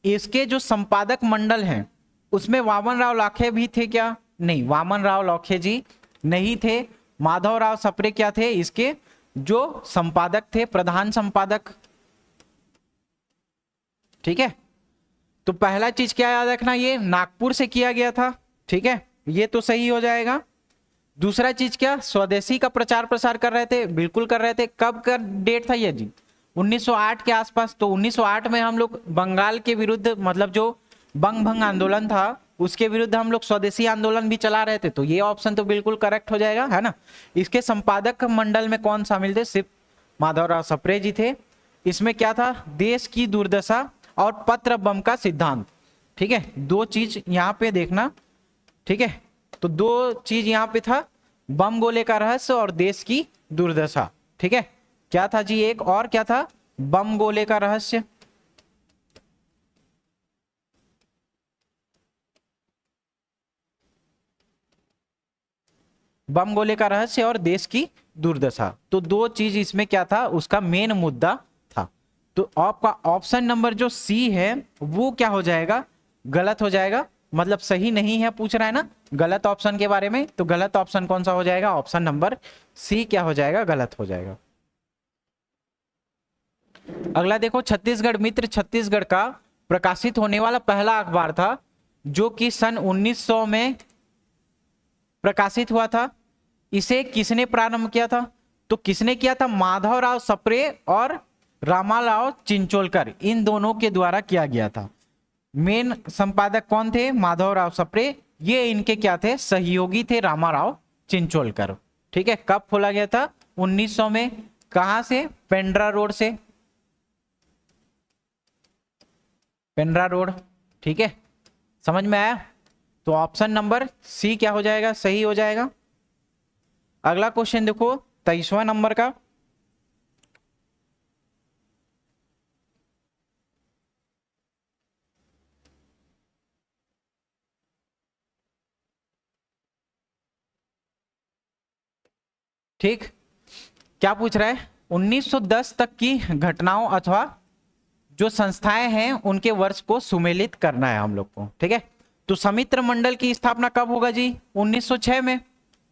इसके जो संपादक मंडल हैं उसमें वामन राव लाखे भी थे क्या? नहीं, वामन राव लाखे जी नहीं थे। माधवराव सप्रे क्या थे? इसके जो संपादक थे, प्रधान संपादक। ठीक है, तो पहला चीज क्या याद रखना, ये नागपुर से किया गया था। ठीक है, ये तो सही हो जाएगा। दूसरा चीज क्या? स्वदेशी का प्रचार प्रसार कर रहे थे, बिल्कुल कर रहे थे। कब का डेट था ये जी? 1908 के आसपास। तो 1908 में हम लोग बंगाल के विरुद्ध, मतलब जो बंग भंग आंदोलन था उसके विरुद्ध हम लोग स्वदेशी आंदोलन भी चला रहे थे। तो ये ऑप्शन तो बिल्कुल करेक्ट हो जाएगा, है ना। इसके संपादक मंडल में कौन शामिल थे? सिर्फ माधवराव सप्रे जी थे। इसमें क्या था? देश की दुर्दशा और पत्र बम का सिद्धांत। ठीक है, 2 चीज यहाँ पे देखना। ठीक है, तो 2 चीज यहाँ पे था, बम गोले का रहस्य और देश की दुर्दशा। ठीक है, क्या था जी? एक और क्या था? बम गोले का रहस्य। बम गोले का रहस्य और देश की दुर्दशा। तो 2 चीज इसमें क्या था? उसका मेन मुद्दा था। तो आपका ऑप्शन नंबर जो सी है वो क्या हो जाएगा? गलत हो जाएगा। मतलब सही नहीं है पूछ रहा है ना गलत ऑप्शन के बारे में। तो गलत ऑप्शन कौन सा हो जाएगा? ऑप्शन नंबर सी क्या हो जाएगा? गलत हो जाएगा। अगला देखो, छत्तीसगढ़ मित्र छत्तीसगढ़ का प्रकाशित होने वाला पहला अखबार था जो कि सन 1900 में प्रकाशित हुआ था। इसे किसने प्रारंभ किया था? तो किसने किया था? माधवराव सप्रे और रामाराव चिंचोलकर, इन दोनों के द्वारा किया गया था। मेन संपादक कौन थे? माधवराव सप्रे। ये इनके क्या थे? सहयोगी थे, रामाराव चिंचोलकर। ठीक है, कब खोला गया था? 1900 में। कहां से? पेंड्रा रोड से, पेंड्रा रोड। ठीक है, समझ में आया? तो ऑप्शन नंबर सी क्या हो जाएगा? सही हो जाएगा। अगला क्वेश्चन देखो, 23वां नंबर का। ठीक, क्या पूछ रहा है, 1910 तक की घटनाओं अथवा जो संस्थाएं हैं उनके वर्ष को सुमेलित करना है हम लोग को। ठीक है, तो समित्र मंडल की स्थापना कब होगा जी, 1906 में।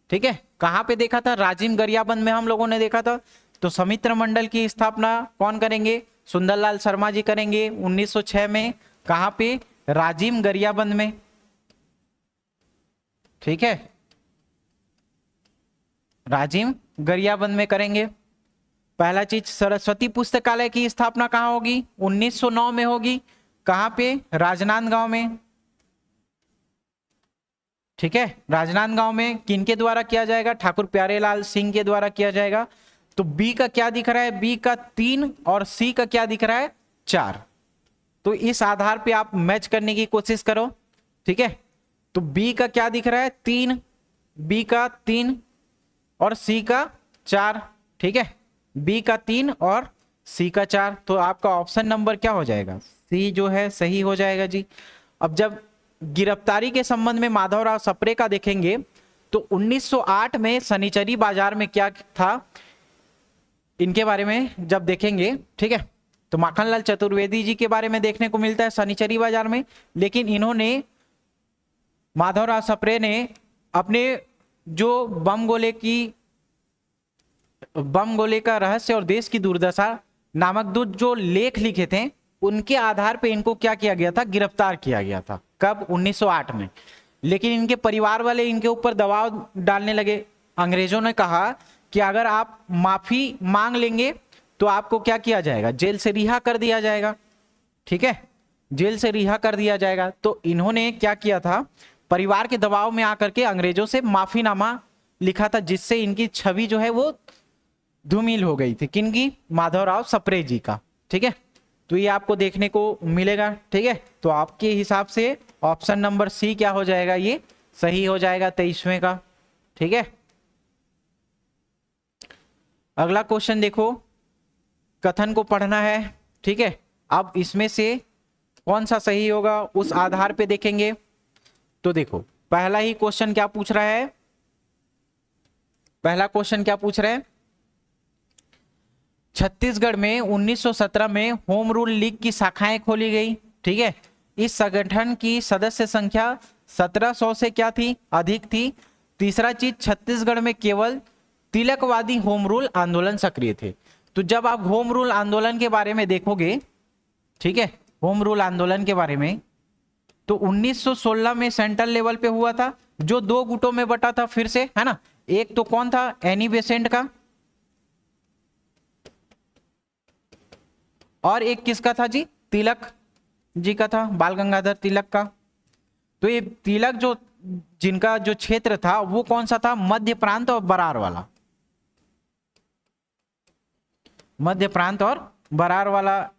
ठीक है, कहां पे देखा था, राजिम गरियाबंद में हम लोगों ने देखा था। तो समित्र मंडल की स्थापना कौन करेंगे, सुंदरलाल शर्मा जी करेंगे 1906 में। कहां पे, राजिम गरियाबंद में। ठीक है, राजिम गरियाबंद में करेंगे। पहला चीज, सरस्वती पुस्तकालय की स्थापना कहां होगी, 1909 में होगी। कहां पे, राजनांदगांव में। ठीक है, राजनांदगांव में किनके द्वारा किया जाएगा, ठाकुर प्यारेलाल सिंह के द्वारा किया जाएगा। तो बी का क्या दिख रहा है, बी का 3 और सी का क्या दिख रहा है, 4। तो इस आधार पे आप मैच करने की कोशिश करो। ठीक है, तो बी का क्या दिख रहा है, 3, बी का 3 और सी का 4। ठीक है, बी का 3 और सी का 4। तो आपका ऑप्शन नंबर क्या हो जाएगा, सी जो है सही हो जाएगा जी। अब जब गिरफ्तारी के संबंध में माधवराव सप्रे का देखेंगे तो 1908 में शनिचरी बाजार में क्या था, इनके बारे में जब देखेंगे। ठीक है, तो माखनलाल चतुर्वेदी जी के बारे में देखने को मिलता है शनिचरी बाजार में। लेकिन इन्होंने, माधवराव सप्रे ने अपने जो बम गोले का रहस्य और देश की दुर्दशा नामक दो जो लेख लिखे थे, उनके आधार पे इनको क्या किया गया था, गिरफ्तार किया गया था। कब, 1908 में। लेकिन इनके परिवार वाले इनके ऊपर दबाव डालने लगे। अंग्रेजों ने कहा कि अगर आप माफी मांग लेंगे तो आपको क्या किया जाएगा, जेल से रिहा कर दिया जाएगा। ठीक है, जेल से रिहा कर दिया जाएगा। तो इन्होंने क्या किया था, परिवार के दबाव में आकर के अंग्रेजों से माफीनामा लिखा था, जिससे इनकी छवि जो है वो धूमिल हो गई थी। किनकी, माधवराव सप्रे जी का। ठीक है, तो ये आपको देखने को मिलेगा। ठीक है, तो आपके हिसाब से ऑप्शन नंबर सी क्या हो जाएगा, ये सही हो जाएगा 23वें का। ठीक है, अगला क्वेश्चन देखो, कथन को पढ़ना है। ठीक है, अब इसमें से कौन सा सही होगा उस आधार पे देखेंगे। तो देखो, पहला ही क्वेश्चन क्या पूछ रहा है, पहला क्वेश्चन क्या पूछ रहा है, छत्तीसगढ़ में 1917 में होम रूल लीग की शाखाएं खोली गई। ठीक है, इस संगठन की सदस्य संख्या 1700 से क्या थी, अधिक थी। तीसरा चीज, छत्तीसगढ़ में केवल तिलकवादी होम रूल आंदोलन सक्रिय थे। तो जब आप होम रूल आंदोलन के बारे में देखोगे, ठीक है, होम रूल आंदोलन के बारे में, तो 1916 में सेंट्रल लेवल पे हुआ था, जो 2 गुटों में बटा था, फिर से, है ना। एक तो कौन था, एनी बेसेंट का, और एक किसका था जी, तिलक जी का था, बाल गंगाधर तिलक का। तो ये तिलक जो, जिनका जो क्षेत्र था वो कौन सा था, मध्य प्रांत और बरार वाला, मध्य प्रांत और बरार वाला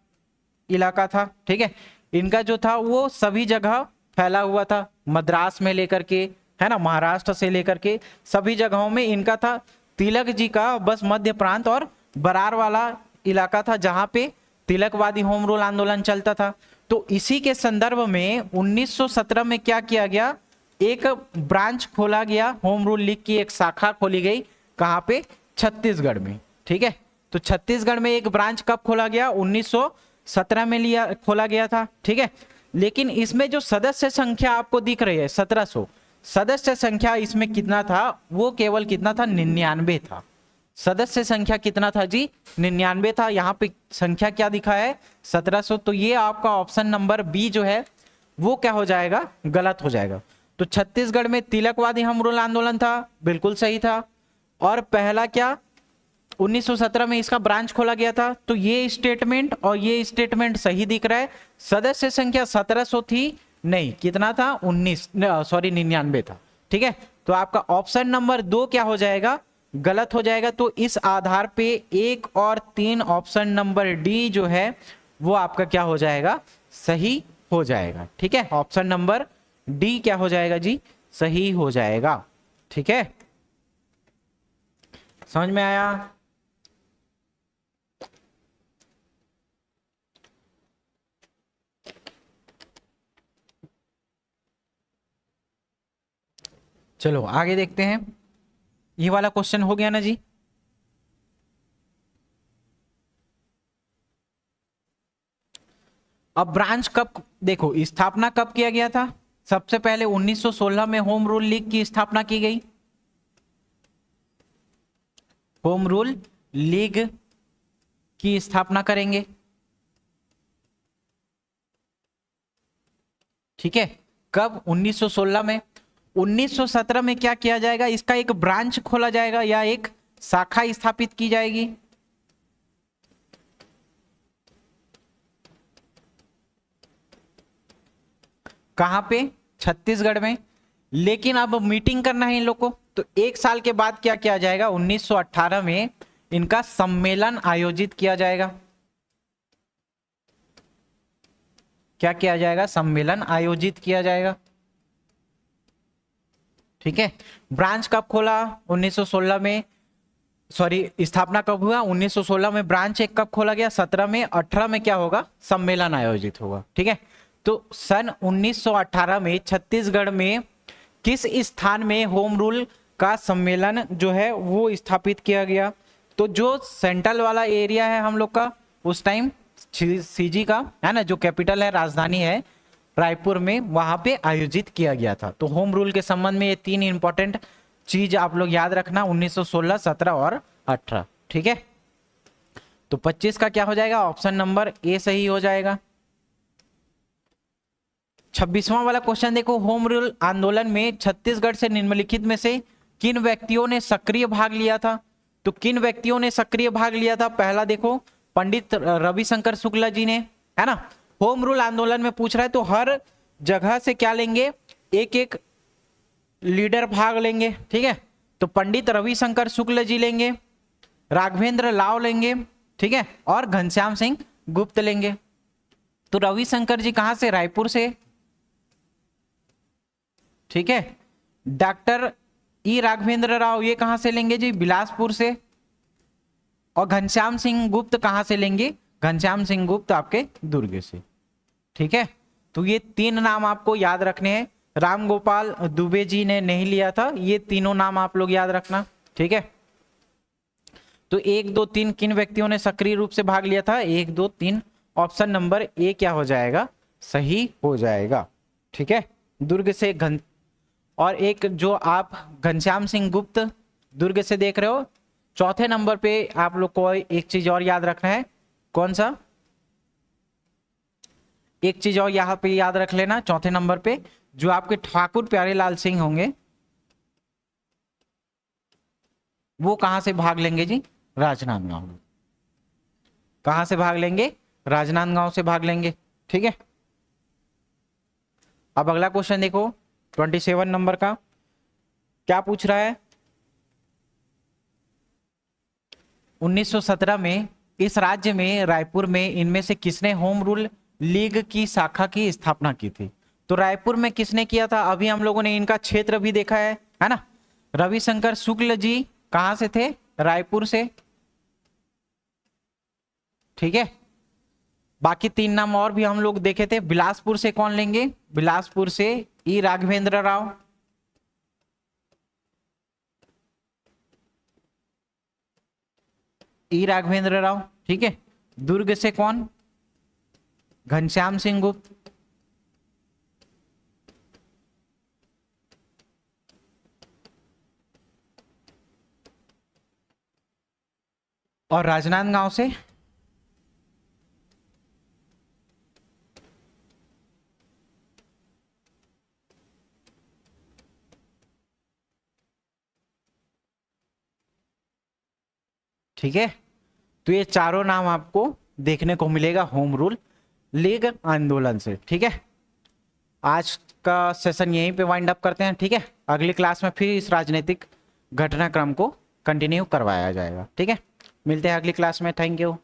इलाका था। ठीक है, इनका जो था वो सभी जगह फैला हुआ था, मद्रास में लेकर के, है ना, महाराष्ट्र से लेकर के सभी जगहों में इनका था। तिलक जी का बस मध्य प्रांत और बरार वाला इलाका था जहां पे तिलकवादी होम रूल आंदोलन चलता था। तो इसी के संदर्भ में 1917 में क्या किया गया, एक ब्रांच खोला गया, होम रूल लीग की एक शाखा खोली गई। कहां पे, छत्तीसगढ़ में। ठीक है, तो छत्तीसगढ़ में एक ब्रांच कब खोला गया, 1917 में खोला गया था। ठीक है, लेकिन इसमें जो सदस्य संख्या आपको दिख रही है 1700, सदस्य संख्या इसमें कितना था, वो केवल कितना था, 99 था। सदस्य संख्या कितना था जी, 99 था। यहाँ पे संख्या क्या दिखा है, 1700। तो ये आपका ऑप्शन नंबर बी जो है वो क्या हो जाएगा, गलत हो जाएगा। तो छत्तीसगढ़ में तिलकवादी होम रूल आंदोलन था, बिल्कुल सही था। और पहला क्या, 1917 में इसका ब्रांच खोला गया था। तो ये स्टेटमेंट और ये स्टेटमेंट सही दिख रहा है। सदस्य संख्या 1700 थी, नहीं, कितना था, 99 था। ठीक है, तो आपका ऑप्शन नंबर 2 क्या हो जाएगा, गलत हो जाएगा। तो इस आधार पे 1 और 3 ऑप्शन नंबर डी जो है वो आपका क्या हो जाएगा, सही हो जाएगा। ठीक है, ऑप्शन नंबर डी क्या हो जाएगा जी, सही हो जाएगा। ठीक है, समझ में आया। चलो आगे देखते हैं। ये वाला क्वेश्चन हो गया ना जी। अब ब्रांच कब, देखो स्थापना कब किया गया था? सबसे पहले 1916 में होम रूल लीग की स्थापना की गई। होम रूल लीग की स्थापना करेंगे, ठीक है। कब? 1916 में। 1917 में क्या किया जाएगा? इसका एक ब्रांच खोला जाएगा या एक शाखा स्थापित की जाएगी। कहां पे? छत्तीसगढ़ में। लेकिन अब मीटिंग करना है इन लोग को, तो एक साल के बाद क्या किया जाएगा? 1918 में इनका सम्मेलन आयोजित किया जाएगा। क्या किया जाएगा? सम्मेलन आयोजित किया जाएगा, ठीक है। ब्रांच कब खोला? 1916 में, सॉरी स्थापना कब हुआ? 1916 में। ब्रांच एक कब खोला गया? 17 में। 18 में क्या होगा? सम्मेलन आयोजित होगा, ठीक है। तो सन 1918 में छत्तीसगढ़ में किस स्थान में होम रूल का सम्मेलन जो है वो स्थापित किया गया? तो जो सेंट्रल वाला एरिया है हम लोग का उस टाइम सीजी का है ना, जो कैपिटल है, राजधानी है रायपुर में, वहां पे आयोजित किया गया था। तो होम रूल के संबंध में ये तीन इंपॉर्टेंट चीज आप लोग याद रखना, 1916, 17 और 18, ठीक है। तो 25 का क्या हो जाएगा? ऑप्शन नंबर ए सही हो जाएगा। 26वां वाला क्वेश्चन देखो, होम रूल आंदोलन में छत्तीसगढ़ से निम्नलिखित में से किन व्यक्तियों ने सक्रिय भाग लिया था? तो किन व्यक्तियों ने सक्रिय भाग लिया था? पहला देखो, पंडित रविशंकर शुक्ला जी ने, है ना। होम रूल आंदोलन में पूछ रहा है तो हर जगह से क्या लेंगे? एक एक लीडर भाग लेंगे, ठीक है। तो पंडित रविशंकर शुक्ल जी लेंगे, राघवेंद्र लाव लेंगे, ठीक है, और घनश्याम सिंह गुप्त लेंगे। तो रविशंकर जी कहां से? रायपुर से, ठीक है। डॉक्टर ई राघवेंद्र राव ये कहां से लेंगे जी? बिलासपुर से। और घनश्याम सिंह गुप्त कहां से लेंगे? घनश्याम सिंह गुप्त आपके दुर्ग से, ठीक है। तो ये तीन नाम आपको याद रखने हैं। राम गोपाल दुबे जी ने नहीं लिया था, ये तीनों नाम आप लोग याद रखना, ठीक है। तो 1, 2, 3 किन व्यक्तियों ने सक्रिय रूप से भाग लिया था? 1, 2, 3, ऑप्शन नंबर ए क्या हो जाएगा? सही हो जाएगा, ठीक है। दुर्ग से और एक जो आप घनश्याम सिंह गुप्त दुर्ग से देख रहे हो, चौथे नंबर पे आप लोग को एक चीज और याद रखना है। कौन सा? एक चीज और यहां पे याद रख लेना, चौथे नंबर पे जो आपके ठाकुर प्यारेलाल सिंह होंगे वो कहां से भाग लेंगे जी? राजनांदगांव। कहां से भाग लेंगे? राजनांदगांव से भाग लेंगे, ठीक है। अब अगला क्वेश्चन देखो, 27 नंबर का क्या पूछ रहा है? 1917 में इस राज्य में रायपुर में इनमें से किसने होम रूल लीग की शाखा की स्थापना की थी? तो रायपुर में किसने किया था? अभी हम लोगों ने इनका क्षेत्र भी देखा है ना। रविशंकर शुक्ल जी कहां से थे? रायपुर से, ठीक है। बाकी तीन नाम और भी हम लोग देखे थे। बिलासपुर से कौन लेंगे? बिलासपुर से ई राघवेंद्र राव, ई राघवेंद्र राव, ठीक है। दुर्ग से कौन? घनश्याम सिंह गुप्त, और राजनांदगांव से ठीक है। तो ये चारों नाम आपको देखने को मिलेगा होम रूल लीग आंदोलन से, ठीक है। आज का सेशन यहीं पे वाइंड अप करते हैं, ठीक है। अगली क्लास में फिर इस राजनीतिक घटनाक्रम को कंटिन्यू करवाया जाएगा, ठीक है। मिलते हैं अगली क्लास में। Thank you.